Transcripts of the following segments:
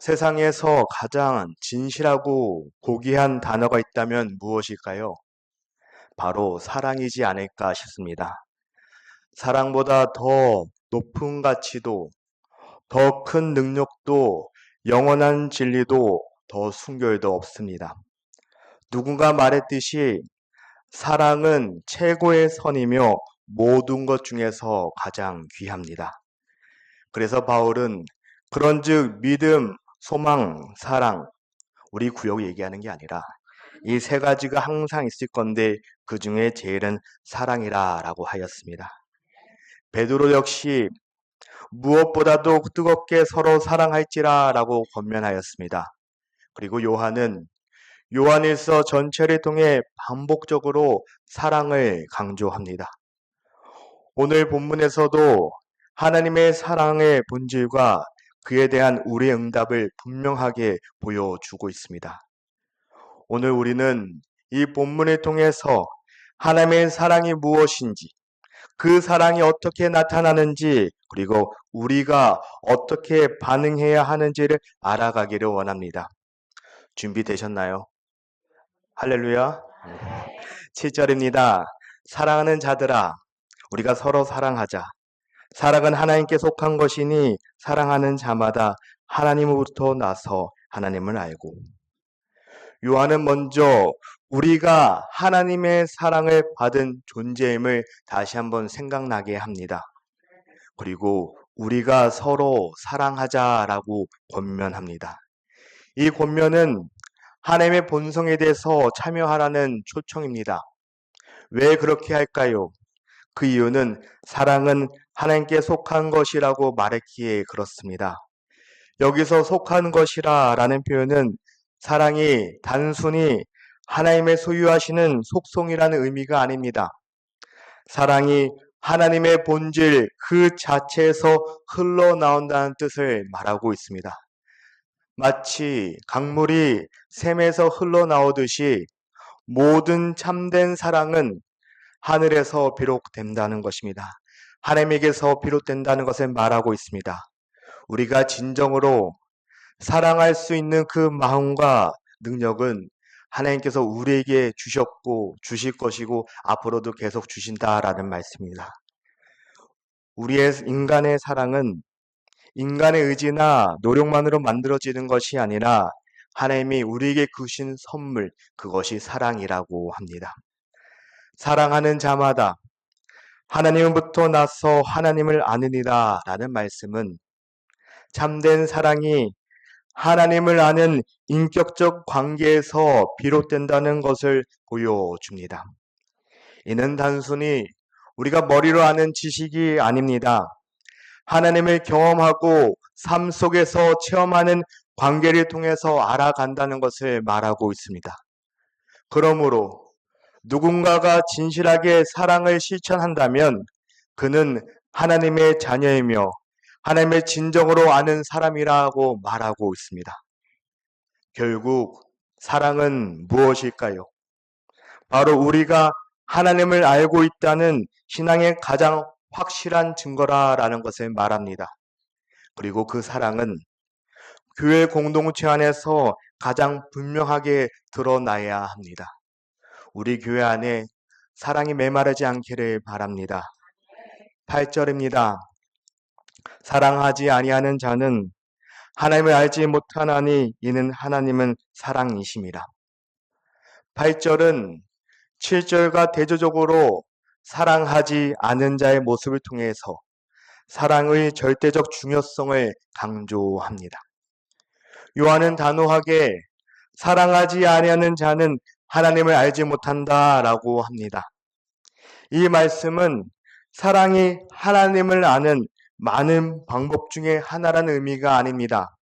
세상에서 가장 진실하고 고귀한 단어가 있다면 무엇일까요? 바로 사랑이지 않을까 싶습니다. 사랑보다 더 높은 가치도, 더 큰 능력도, 영원한 진리도, 더 순결도 없습니다. 누군가 말했듯이 사랑은 최고의 선이며 모든 것 중에서 가장 귀합니다. 그래서 바울은 그런즉 믿음, 소망, 사랑, 우리 구역 얘기하는 게 아니라 이 세 가지가 항상 있을 건데 그 중에 제일은 사랑이라라고 하였습니다. 베드로 역시 무엇보다도 뜨겁게 서로 사랑할지라라고 권면하였습니다. 그리고 요한은 요한일서 전체를 통해 반복적으로 사랑을 강조합니다. 오늘 본문에서도 하나님의 사랑의 본질과 그에 대한 우리의 응답을 분명하게 보여주고 있습니다. 오늘 우리는 이 본문을 통해서 하나님의 사랑이 무엇인지, 그 사랑이 어떻게 나타나는지, 그리고 우리가 어떻게 반응해야 하는지를 알아가기를 원합니다. 준비되셨나요? 할렐루야. 7절입니다. 사랑하는 자들아, 우리가 서로 사랑하자. 사랑은 하나님께 속한 것이니 사랑하는 자마다 하나님으로부터 나서 하나님을 알고. 요한은 먼저 우리가 하나님의 사랑을 받은 존재임을 다시 한번 생각나게 합니다. 그리고 우리가 서로 사랑하자라고 권면합니다. 이 권면은 하나님의 본성에 대해서 참여하라는 초청입니다. 왜 그렇게 할까요? 그 이유는 사랑은 하나님께 속한 것이라고 말했기에 그렇습니다. 여기서 속한 것이라 라는 표현은 사랑이 단순히 하나님의 소유하시는 속성이라는 의미가 아닙니다. 사랑이 하나님의 본질 그 자체에서 흘러나온다는 뜻을 말하고 있습니다. 마치 강물이 샘에서 흘러나오듯이 모든 참된 사랑은 하늘에서 비롯된다는 것입니다. 하나님에게서 비롯된다는 것을 말하고 있습니다. 우리가 진정으로 사랑할 수 있는 그 마음과 능력은 하나님께서 우리에게 주셨고 주실 것이고 앞으로도 계속 주신다라는 말씀입니다. 우리의 인간의 사랑은 인간의 의지나 노력만으로 만들어지는 것이 아니라 하나님이 우리에게 주신 선물, 그것이 사랑이라고 합니다. 사랑하는 자마다 하나님으로부터 나서 하나님을 아느니라 라는 말씀은 참된 사랑이 하나님을 아는 인격적 관계에서 비롯된다는 것을 보여줍니다. 이는 단순히 우리가 머리로 아는 지식이 아닙니다. 하나님을 경험하고 삶 속에서 체험하는 관계를 통해서 알아간다는 것을 말하고 있습니다. 그러므로 누군가가 진실하게 사랑을 실천한다면 그는 하나님의 자녀이며 하나님을 진정으로 아는 사람이라고 말하고 있습니다. 결국 사랑은 무엇일까요? 바로 우리가 하나님을 알고 있다는 신앙의 가장 확실한 증거라는 것을 말합니다. 그리고 그 사랑은 교회 공동체 안에서 가장 분명하게 드러나야 합니다. 우리 교회 안에 사랑이 메마르지 않기를 바랍니다. 8절입니다. 사랑하지 아니하는 자는 하나님을 알지 못하나니 이는 하나님은 사랑이심이라. 8절은 7절과 대조적으로 사랑하지 않은 자의 모습을 통해서 사랑의 절대적 중요성을 강조합니다. 요한은 단호하게 사랑하지 아니하는 자는 하나님을 알지 못한다라고 합니다. 이 말씀은 사랑이 하나님을 아는 많은 방법 중에 하나라는 의미가 아닙니다.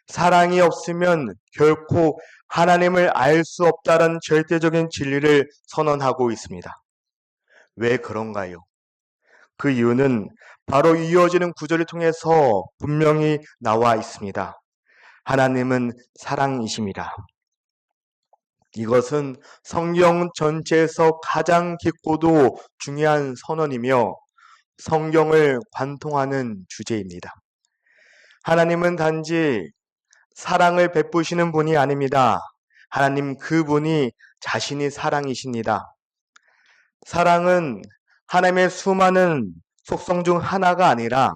사랑이 없으면 결코 하나님을 알 수 없다는 절대적인 진리를 선언하고 있습니다. 왜 그런가요? 그 이유는 바로 이어지는 구절을 통해서 분명히 나와 있습니다. 하나님은 사랑이심이라. 이것은 성경 전체에서 가장 깊고도 중요한 선언이며 성경을 관통하는 주제입니다. 하나님은 단지 사랑을 베푸시는 분이 아닙니다. 하나님 그분이 자신이 사랑이십니다. 사랑은 하나님의 수많은 속성 중 하나가 아니라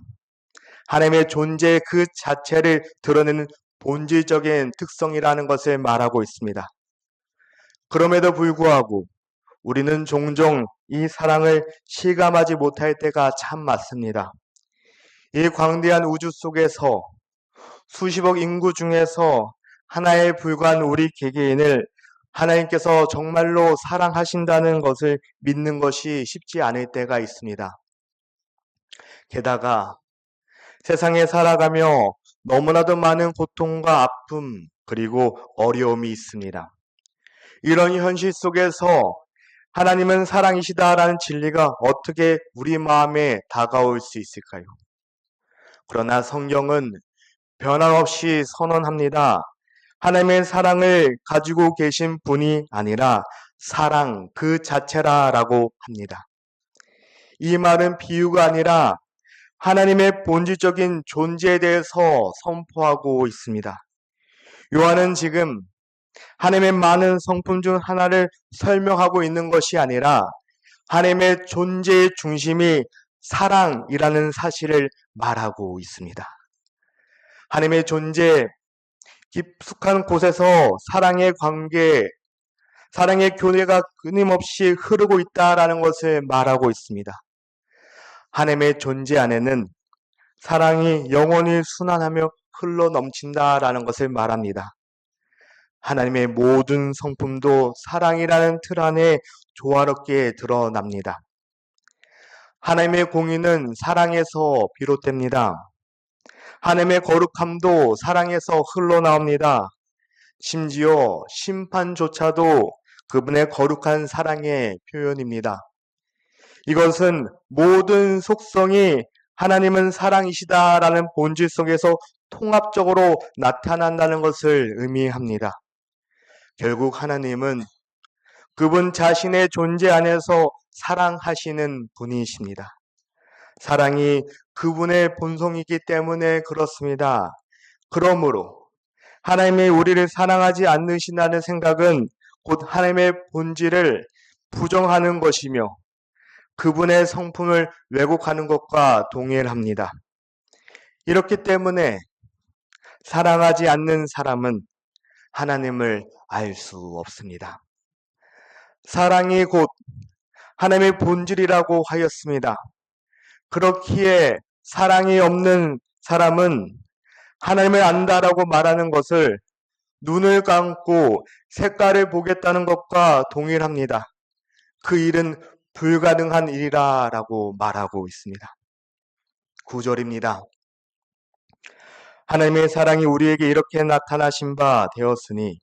하나님의 존재 그 자체를 드러내는 본질적인 특성이라는 것을 말하고 있습니다. 그럼에도 불구하고 우리는 종종 이 사랑을 실감하지 못할 때가 참 많습니다. 이 광대한 우주 속에서 수십억 인구 중에서 하나에 불과한 우리 개개인을 하나님께서 정말로 사랑하신다는 것을 믿는 것이 쉽지 않을 때가 있습니다. 게다가 세상에 살아가며 너무나도 많은 고통과 아픔 그리고 어려움이 있습니다. 이런 현실 속에서 하나님은 사랑이시다라는 진리가 어떻게 우리 마음에 다가올 수 있을까요? 그러나 성경은 변함없이 선언합니다. 하나님의 사랑을 가지고 계신 분이 아니라 사랑 그 자체라라고 합니다. 이 말은 비유가 아니라 하나님의 본질적인 존재에 대해서 선포하고 있습니다. 요한은 지금 하나님의 많은 성품 중 하나를 설명하고 있는 것이 아니라 하나님의 존재의 중심이 사랑이라는 사실을 말하고 있습니다. 하나님의 존재, 깊숙한 곳에서 사랑의 관계, 사랑의 교제가 끊임없이 흐르고 있다라는 것을 말하고 있습니다. 하나님의 존재 안에는 사랑이 영원히 순환하며 흘러 넘친다라는 것을 말합니다. 하나님의 모든 성품도 사랑이라는 틀 안에 조화롭게 드러납니다. 하나님의 공의는 사랑에서 비롯됩니다. 하나님의 거룩함도 사랑에서 흘러나옵니다. 심지어 심판조차도 그분의 거룩한 사랑의 표현입니다. 이것은 모든 속성이 하나님은 사랑이시다라는 본질 속에서 통합적으로 나타난다는 것을 의미합니다. 결국 하나님은 그분 자신의 존재 안에서 사랑하시는 분이십니다. 사랑이 그분의 본성이기 때문에 그렇습니다. 그러므로 하나님이 우리를 사랑하지 않으신다는 생각은 곧 하나님의 본질을 부정하는 것이며 그분의 성품을 왜곡하는 것과 동일합니다. 이렇기 때문에 사랑하지 않는 사람은 하나님을 알 수 없습니다. 사랑이 곧 하나님의 본질이라고 하였습니다. 그렇기에 사랑이 없는 사람은 하나님을 안다라고 말하는 것을 눈을 감고 색깔을 보겠다는 것과 동일합니다. 그 일은 불가능한 일이라고 말하고 있습니다. 9절입니다. 하나님의 사랑이 우리에게 이렇게 나타나신 바 되었으니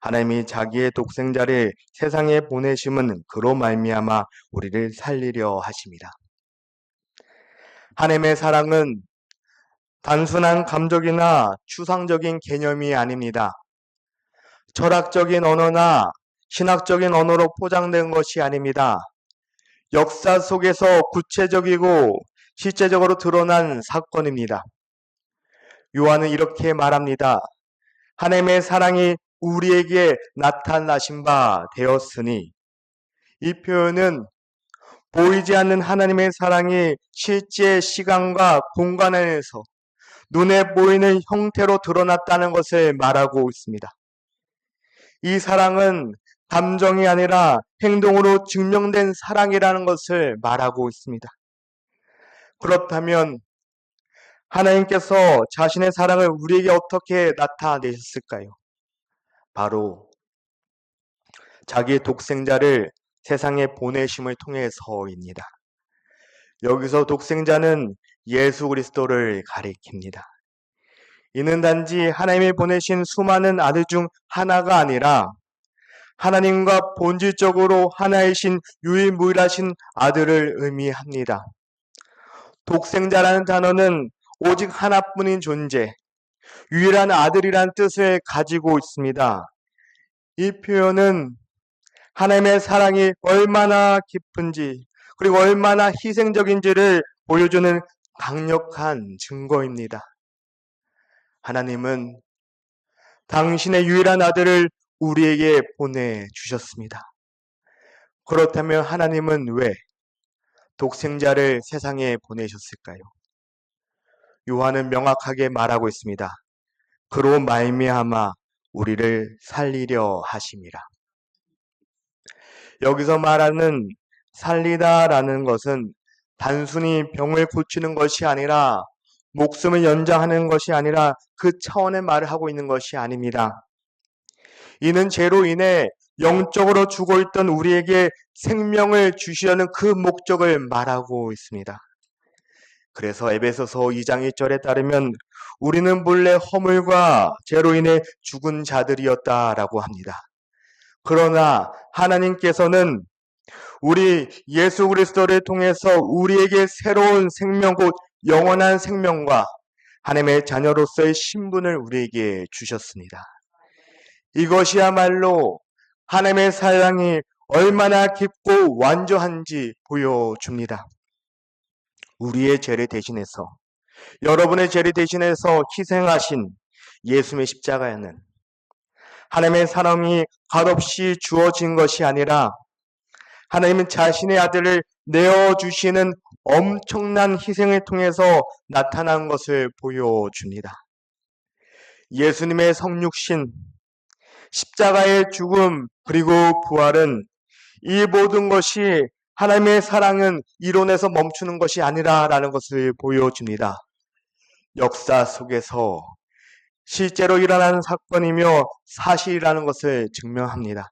하나님이 자기의 독생자를 세상에 보내심은 그로 말미암아 우리를 살리려 하심이라. 하나님의 사랑은 단순한 감정이나 추상적인 개념이 아닙니다. 철학적인 언어나 신학적인 언어로 포장된 것이 아닙니다. 역사 속에서 구체적이고 실제적으로 드러난 사건입니다. 요한은 이렇게 말합니다. 하나님의 사랑이 우리에게 나타나신 바 되었으니, 이 표현은 보이지 않는 하나님의 사랑이 실제 시간과 공간 안에서 눈에 보이는 형태로 드러났다는 것을 말하고 있습니다. 이 사랑은 감정이 아니라 행동으로 증명된 사랑이라는 것을 말하고 있습니다. 그렇다면 하나님께서 자신의 사랑을 우리에게 어떻게 나타내셨을까요? 바로 자기의 독생자를 세상에 보내심을 통해서입니다. 여기서 독생자는 예수 그리스도를 가리킵니다. 이는 단지 하나님이 보내신 수많은 아들 중 하나가 아니라 하나님과 본질적으로 하나이신 유일무이하신 아들을 의미합니다. 독생자라는 단어는 오직 하나뿐인 존재, 유일한 아들이란 뜻을 가지고 있습니다. 이 표현은 하나님의 사랑이 얼마나 깊은지 그리고 얼마나 희생적인지를 보여주는 강력한 증거입니다. 하나님은 당신의 유일한 아들을 우리에게 보내주셨습니다. 그렇다면 하나님은 왜 독생자를 세상에 보내셨을까요? 요한은 명확하게 말하고 있습니다. 그로 말미암아 우리를 살리려 하심이라. 여기서 말하는 살리다라는 것은 단순히 병을 고치는 것이 아니라 목숨을 연장하는 것이 아니라 그 차원의 말을 하고 있는 것이 아닙니다. 이는 죄로 인해 영적으로 죽어있던 우리에게 생명을 주시려는 그 목적을 말하고 있습니다. 그래서 에베소서 2장 1절에 따르면 우리는 본래 허물과 죄로 인해 죽은 자들이었다라고 합니다. 그러나 하나님께서는 우리 예수 그리스도를 통해서 우리에게 새로운 생명, 곧 영원한 생명과 하나님의 자녀로서의 신분을 우리에게 주셨습니다. 이것이야말로 하나님의 사랑이 얼마나 깊고 완전한지 보여줍니다. 우리의 죄를 대신해서, 여러분의 죄를 대신해서 희생하신 예수의 십자가에는 하나님의 사랑이 값없이 주어진 것이 아니라 하나님은 자신의 아들을 내어주시는 엄청난 희생을 통해서 나타난 것을 보여줍니다. 예수님의 성육신, 십자가의 죽음, 그리고 부활은 이 모든 것이 하나님의 사랑은 이론에서 멈추는 것이 아니라라는 것을 보여줍니다. 역사 속에서 실제로 일어나는 사건이며 사실이라는 것을 증명합니다.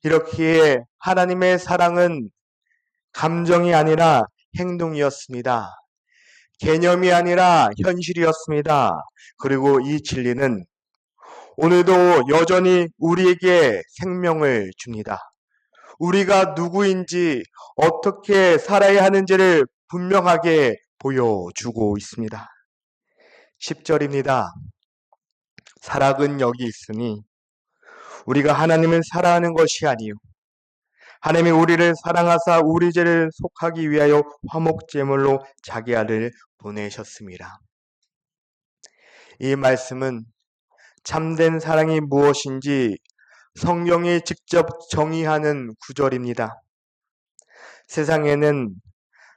이렇게 하나님의 사랑은 감정이 아니라 행동이었습니다. 개념이 아니라 현실이었습니다. 그리고 이 진리는 오늘도 여전히 우리에게 생명을 줍니다. 우리가 누구인지 어떻게 살아야 하는지를 분명하게 보여주고 있습니다. 10절입니다. 사랑은 여기 있으니 우리가 하나님을 사랑하는 것이 아니요 하나님이 우리를 사랑하사 우리 죄를 속하기 위하여 화목제물로 자기 아들을 보내셨습니다. 이 말씀은 참된 사랑이 무엇인지 성경이 직접 정의하는 구절입니다. 세상에는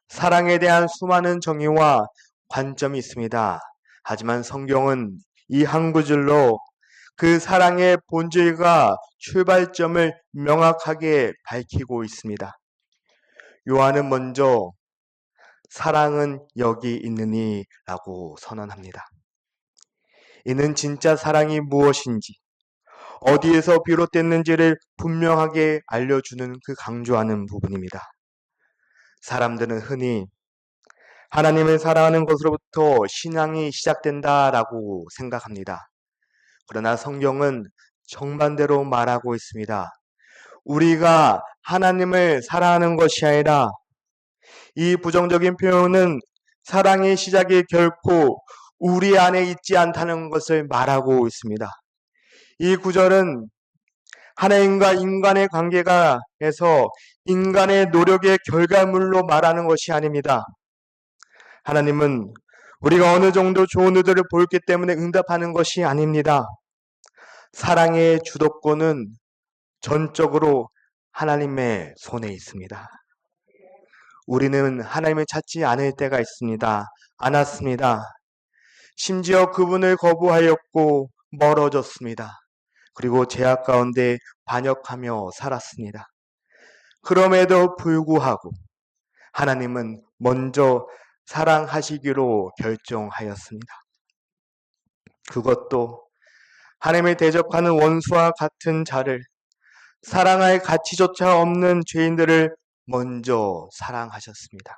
사랑에 대한 수많은 정의와 관점이 있습니다. 하지만 성경은 이 한 구절로 그 사랑의 본질과 출발점을 명확하게 밝히고 있습니다. 요한은 먼저 사랑은 여기 있느니 라고 선언합니다. 이는 진짜 사랑이 무엇인지, 어디에서 비롯됐는지를 분명하게 알려주는 그 강조하는 부분입니다. 사람들은 흔히 하나님을 사랑하는 것으로부터 신앙이 시작된다라고 생각합니다. 그러나 성경은 정반대로 말하고 있습니다. 우리가 하나님을 사랑하는 것이 아니라 이 부정적인 표현은 사랑의 시작이 결코 우리 안에 있지 않다는 것을 말하고 있습니다. 이 구절은 하나님과 인간의 관계가 해서 인간의 노력의 결과물로 말하는 것이 아닙니다. 하나님은 우리가 어느 정도 좋은 의도를 보였기 때문에 응답하는 것이 아닙니다. 사랑의 주도권은 전적으로 하나님의 손에 있습니다. 우리는 하나님을 찾지 않을 때가 있습니다. 않았습니다. 심지어 그분을 거부하였고 멀어졌습니다. 그리고 죄악 가운데 반역하며 살았습니다. 그럼에도 불구하고 하나님은 먼저 사랑하시기로 결정하였습니다. 그것도 하나님을 대적하는 원수와 같은 자를, 사랑할 가치조차 없는 죄인들을 먼저 사랑하셨습니다.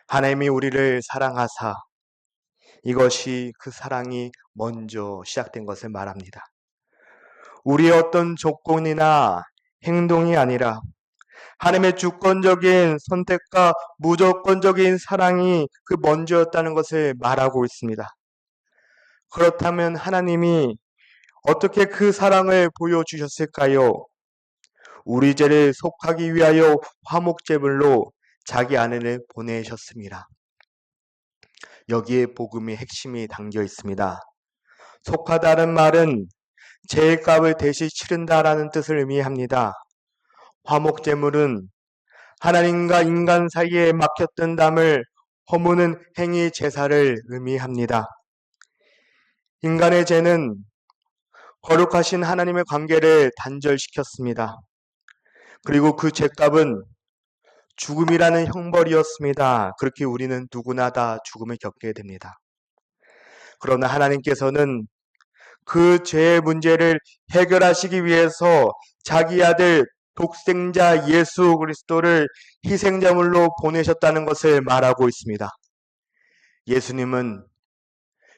하나님이 우리를 사랑하사 이것이 그 사랑이 먼저 시작된 것을 말합니다. 우리의 어떤 조건이나 행동이 아니라 하나님의 주권적인 선택과 무조건적인 사랑이 그 먼저였다는 것을 말하고 있습니다. 그렇다면 하나님이 어떻게 그 사랑을 보여주셨을까요? 우리 죄를 속하기 위하여 화목제물로 자기 아들을 보내셨습니다. 여기에 복음의 핵심이 담겨 있습니다. 속하다는 말은 죄값을 대신 치른다라는 뜻을 의미합니다. 화목제물은 하나님과 인간 사이에 막혔던 담을 허무는 행위 제사를 의미합니다. 인간의 죄는 거룩하신 하나님의 관계를 단절시켰습니다. 그리고 그 죄값은 죽음이라는 형벌이었습니다. 그렇게 우리는 누구나 다 죽음을 겪게 됩니다. 그러나 하나님께서는 그 죄의 문제를 해결하시기 위해서 자기 아들 독생자 예수 그리스도를 희생제물로 보내셨다는 것을 말하고 있습니다. 예수님은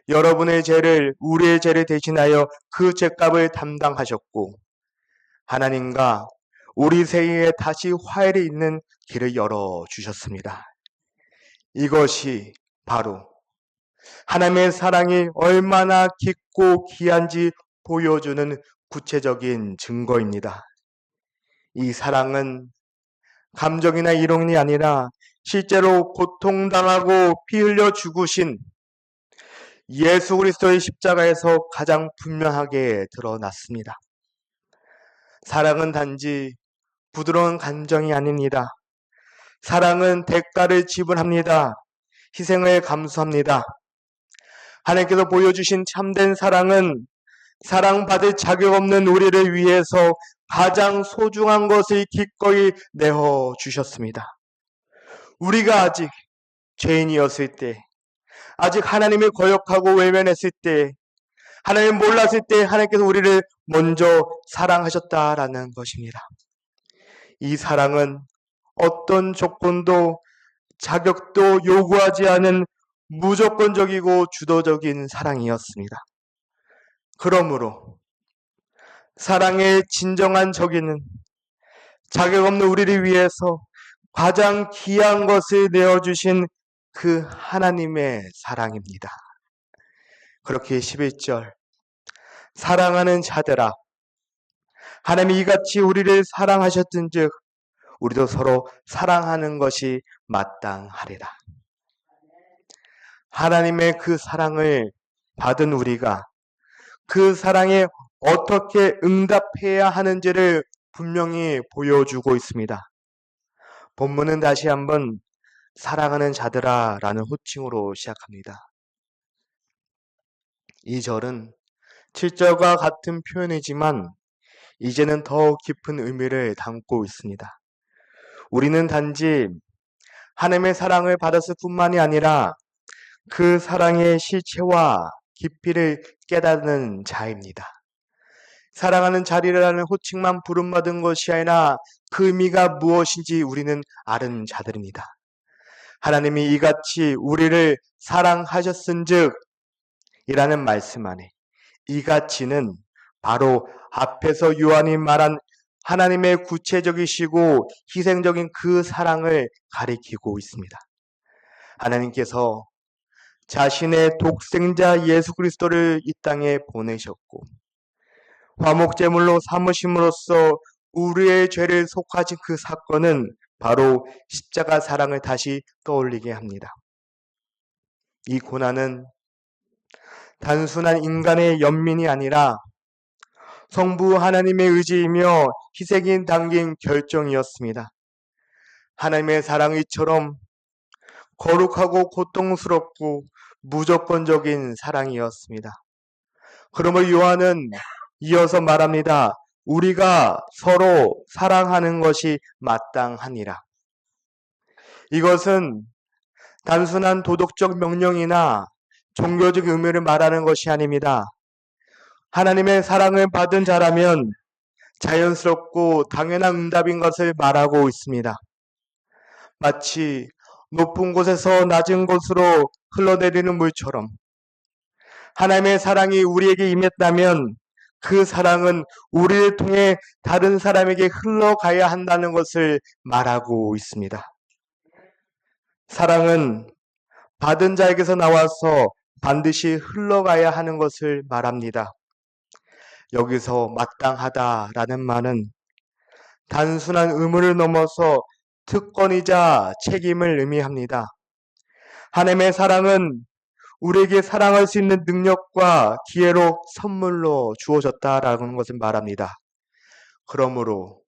여러분의 죄를, 우리의 죄를 대신하여 그 죄값을 담당하셨고 하나님과 우리 사이에 다시 화해를 잇는 길을 열어주셨습니다. 이것이 바로 하나님의 사랑이 얼마나 깊고 귀한지 보여주는 구체적인 증거입니다. 이 사랑은 감정이나 이론이 아니라 실제로 고통당하고 피 흘려 죽으신 예수 그리스도의 십자가에서 가장 분명하게 드러났습니다. 사랑은 단지 부드러운 감정이 아닙니다. 사랑은 대가를 지불합니다. 희생을 감수합니다. 하나님께서 보여주신 참된 사랑은 사랑받을 자격 없는 우리를 위해서 가장 소중한 것을 기꺼이 내어주셨습니다. 우리가 아직 죄인이었을 때, 아직 하나님을 거역하고 외면했을 때, 하나님을 몰랐을 때 하나님께서 우리를 먼저 사랑하셨다라는 것입니다. 이 사랑은 어떤 조건도 자격도 요구하지 않은 무조건적이고 주도적인 사랑이었습니다. 그러므로 사랑의 진정한 적이는 자격 없는 우리를 위해서 가장 귀한 것을 내어주신 그 하나님의 사랑입니다. 그렇게 11절 사랑하는 자들아 하나님이 이같이 우리를 사랑하셨은즉 우리도 서로 사랑하는 것이 마땅하리라. 하나님의 그 사랑을 받은 우리가 그 사랑에 어떻게 응답해야 하는지를 분명히 보여주고 있습니다. 본문은 다시 한번 사랑하는 자들아 라는 호칭으로 시작합니다. 이 절은 7절과 같은 표현이지만 이제는 더 깊은 의미를 담고 있습니다. 우리는 단지 하나님의 사랑을 받았을 뿐만이 아니라 그 사랑의 실체와 깊이를 깨닫는 자입니다. 사랑하는 자리라는 호칭만 부름받은 것이 아니라 그 의미가 무엇인지 우리는 아는 자들입니다. 하나님이 이같이 우리를 사랑하셨은즉 이라는 말씀 안에 이같이는 바로 앞에서 요한이 말한 하나님의 구체적이시고 희생적인 그 사랑을 가리키고 있습니다. 하나님께서 자신의 독생자 예수 그리스도를 이 땅에 보내셨고 화목제물로 삼으심으로써 우리의 죄를 속하신 그 사건은 바로 십자가 사랑을 다시 떠올리게 합니다. 이 고난은 단순한 인간의 연민이 아니라 성부 하나님의 의지이며 희생이 담긴 결정이었습니다. 하나님의 사랑이 이처럼 거룩하고 고통스럽고 무조건적인 사랑이었습니다. 그러므로 요한은 이어서 말합니다. 우리가 서로 사랑하는 것이 마땅하니라. 이것은 단순한 도덕적 명령이나 종교적 의미를 말하는 것이 아닙니다. 하나님의 사랑을 받은 자라면 자연스럽고 당연한 응답인 것을 말하고 있습니다. 마치 높은 곳에서 낮은 곳으로 흘러내리는 물처럼 하나님의 사랑이 우리에게 임했다면 그 사랑은 우리를 통해 다른 사람에게 흘러가야 한다는 것을 말하고 있습니다. 사랑은 받은 자에게서 나와서 반드시 흘러가야 하는 것을 말합니다. 여기서 마땅하다라는 말은 단순한 의무를 넘어서 특권이자 책임을 의미합니다. 하나님의 사랑은 우리에게 사랑할 수 있는 능력과 기회로 선물로 주어졌다라는 것을 말합니다. 그러므로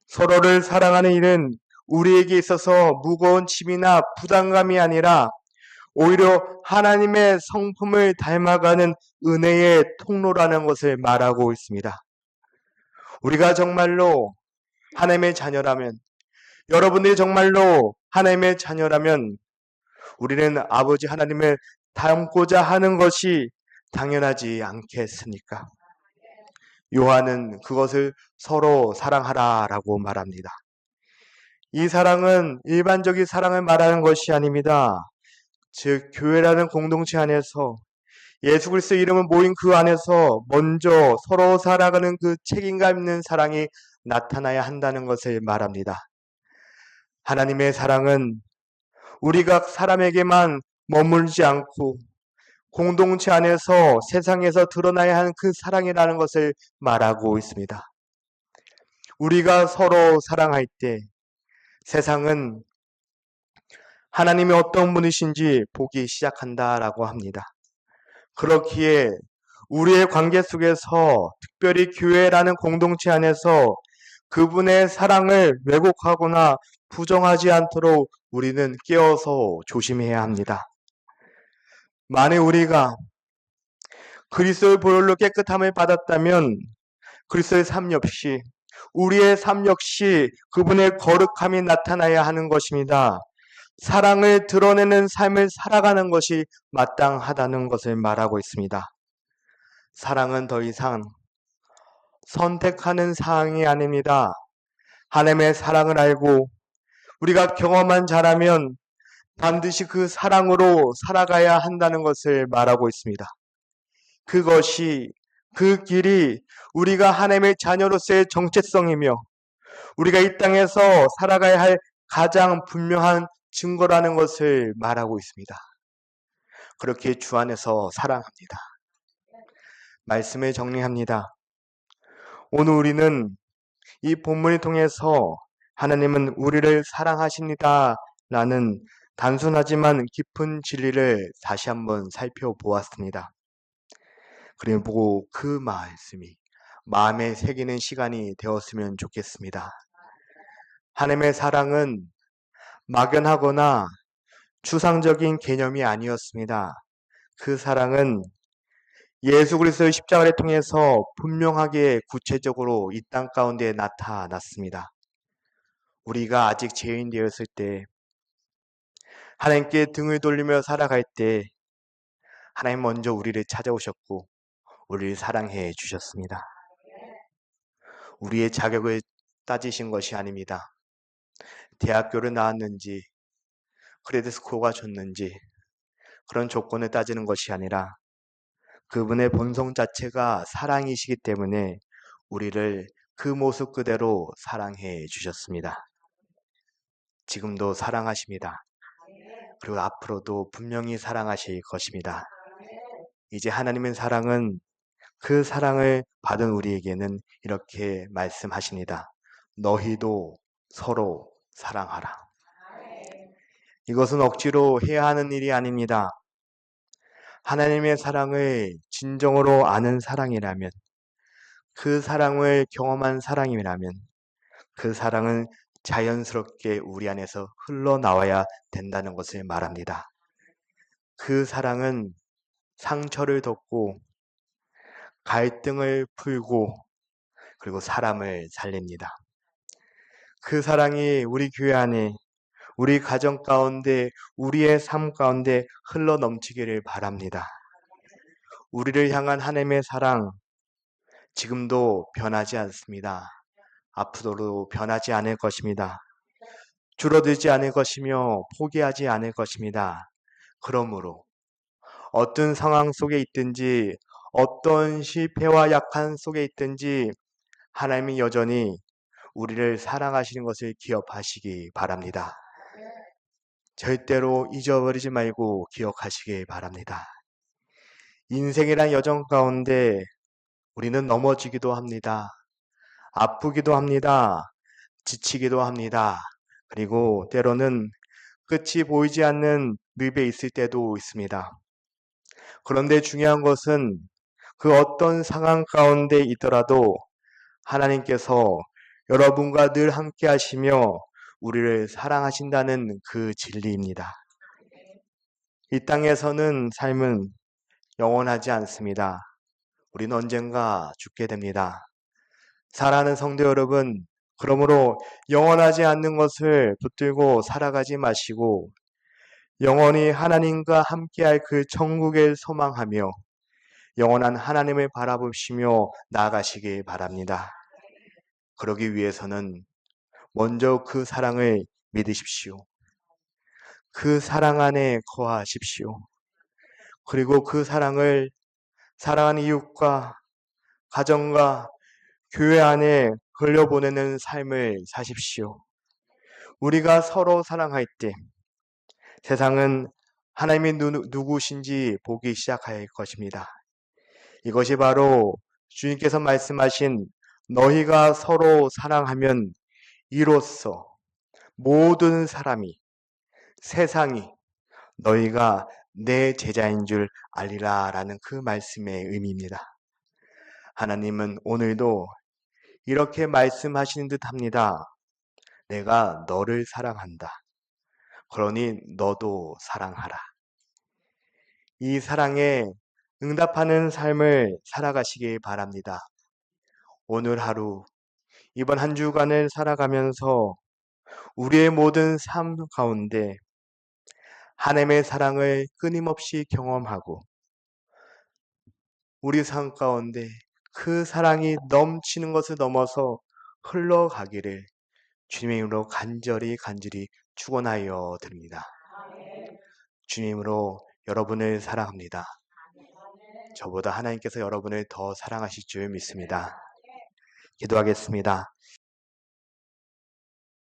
서로를 사랑하는 일은 우리에게 있어서 무거운 짐이나 부담감이 아니라 오히려 하나님의 성품을 닮아가는 은혜의 통로라는 것을 말하고 있습니다. 우리가 정말로 하나님의 자녀라면, 여러분들이 정말로 하나님의 자녀라면 우리는 아버지 하나님을 닮고자 하는 것이 당연하지 않겠습니까? 요한은 그것을 서로 사랑하라라고 말합니다. 이 사랑은 일반적인 사랑을 말하는 것이 아닙니다. 즉 교회라는 공동체 안에서 예수 그리스도의 이름을 모인 그 안에서 먼저 서로 살아가는 그 책임감 있는 사랑이 나타나야 한다는 것을 말합니다. 하나님의 사랑은 우리가 사람에게만 머물지 않고 공동체 안에서 세상에서 드러나야 하는 그 사랑이라는 것을 말하고 있습니다. 우리가 서로 사랑할 때 세상은 하나님이 어떤 분이신지 보기 시작한다라고 합니다. 그렇기에 우리의 관계 속에서 특별히 교회라는 공동체 안에서 그분의 사랑을 왜곡하거나 부정하지 않도록 우리는 깨어서 조심해야 합니다. 만일 우리가 그리스도의 보혈로 깨끗함을 받았다면 그리스도의 삶 역시 우리의 삶 역시 그분의 거룩함이 나타나야 하는 것입니다. 사랑을 드러내는 삶을 살아가는 것이 마땅하다는 것을 말하고 있습니다. 사랑은 더 이상 선택하는 사항이 아닙니다. 하나님의 사랑을 알고 우리가 경험한 자라면 반드시 그 사랑으로 살아가야 한다는 것을 말하고 있습니다. 그것이 그 길이 우리가 하나님의 자녀로서의 정체성이며 우리가 이 땅에서 살아가야 할 가장 분명한 증거라는 것을 말하고 있습니다. 그렇게 주 안에서 사랑합니다. 말씀을 정리합니다. 오늘 우리는 이 본문을 통해서 하나님은 우리를 사랑하십니다 라는 단순하지만 깊은 진리를 다시 한번 살펴보았습니다. 그리고 그 말씀이 마음에 새기는 시간이 되었으면 좋겠습니다. 하나님의 사랑은 막연하거나 추상적인 개념이 아니었습니다. 그 사랑은 예수 그리스도의 십자가를 통해서 분명하게 구체적으로 이 땅 가운데 나타났습니다. 우리가 아직 죄인 되었을 때 하나님께 등을 돌리며 살아갈 때 하나님 먼저 우리를 찾아오셨고 우리를 사랑해 주셨습니다. 우리의 자격을 따지신 것이 아닙니다. 대학교를 나왔는지 크레딧 스코어가 좋는지 그런 조건을 따지는 것이 아니라 그분의 본성 자체가 사랑이시기 때문에 우리를 그 모습 그대로 사랑해 주셨습니다. 지금도 사랑하십니다. 그리고 앞으로도 분명히 사랑하실 것입니다. 이제 하나님의 사랑은 그 사랑을 받은 우리에게는 이렇게 말씀하십니다. 너희도 서로 사랑하라. 이것은 억지로 해야 하는 일이 아닙니다. 하나님의 사랑을 진정으로 아는 사랑이라면, 그 사랑을 경험한 사랑이라면 그 사랑은 자연스럽게 우리 안에서 흘러나와야 된다는 것을 말합니다. 그 사랑은 상처를 덮고 갈등을 풀고 그리고 사람을 살립니다. 그 사랑이 우리 교회 안에 우리 가정 가운데 우리의 삶 가운데 흘러 넘치기를 바랍니다. 우리를 향한 하나님의 사랑 지금도 변하지 않습니다. 앞으로도 변하지 않을 것입니다. 줄어들지 않을 것이며 포기하지 않을 것입니다. 그러므로 어떤 상황 속에 있든지 어떤 실패와 약한 속에 있든지 하나님이 여전히 우리를 사랑하시는 것을 기억하시기 바랍니다. 절대로 잊어버리지 말고 기억하시기 바랍니다. 인생이란 여정 가운데 우리는 넘어지기도 합니다. 아프기도 합니다. 지치기도 합니다. 그리고 때로는 끝이 보이지 않는 늪에 있을 때도 있습니다. 그런데 중요한 것은 그 어떤 상황 가운데 있더라도 하나님께서 여러분과 늘 함께 하시며 우리를 사랑하신다는 그 진리입니다. 이 땅에서는 삶은 영원하지 않습니다. 우리는 언젠가 죽게 됩니다. 사랑하는 성도 여러분, 그러므로 영원하지 않는 것을 붙들고 살아가지 마시고 영원히 하나님과 함께할 그 천국을 소망하며 영원한 하나님을 바라보시며 나아가시길 바랍니다. 그러기 위해서는 먼저 그 사랑을 믿으십시오. 그 사랑 안에 거하십시오. 그리고 그 사랑을 사랑하는 이웃과 가정과 교회 안에 흘려보내는 삶을 사십시오. 우리가 서로 사랑할 때 세상은 하나님이 누구신지 보기 시작할 것입니다. 이것이 바로 주님께서 말씀하신 너희가 서로 사랑하면 이로써 모든 사람이 세상이 너희가 내 제자인 줄 알리라 라는 그 말씀의 의미입니다. 하나님은 오늘도 이렇게 말씀하시는 듯 합니다. 내가 너를 사랑한다. 그러니 너도 사랑하라. 이 사랑에 응답하는 삶을 살아가시길 바랍니다. 오늘 하루, 이번 한 주간을 살아가면서 우리의 모든 삶 가운데 하나님의 사랑을 끊임없이 경험하고 우리 삶 가운데 그 사랑이 넘치는 것을 넘어서 흘러가기를 주님의 이름으로 간절히 축원하여 드립니다. 주님으로 여러분을 사랑합니다. 저보다 하나님께서 여러분을 더 사랑하실 줄 믿습니다. 기도하겠습니다.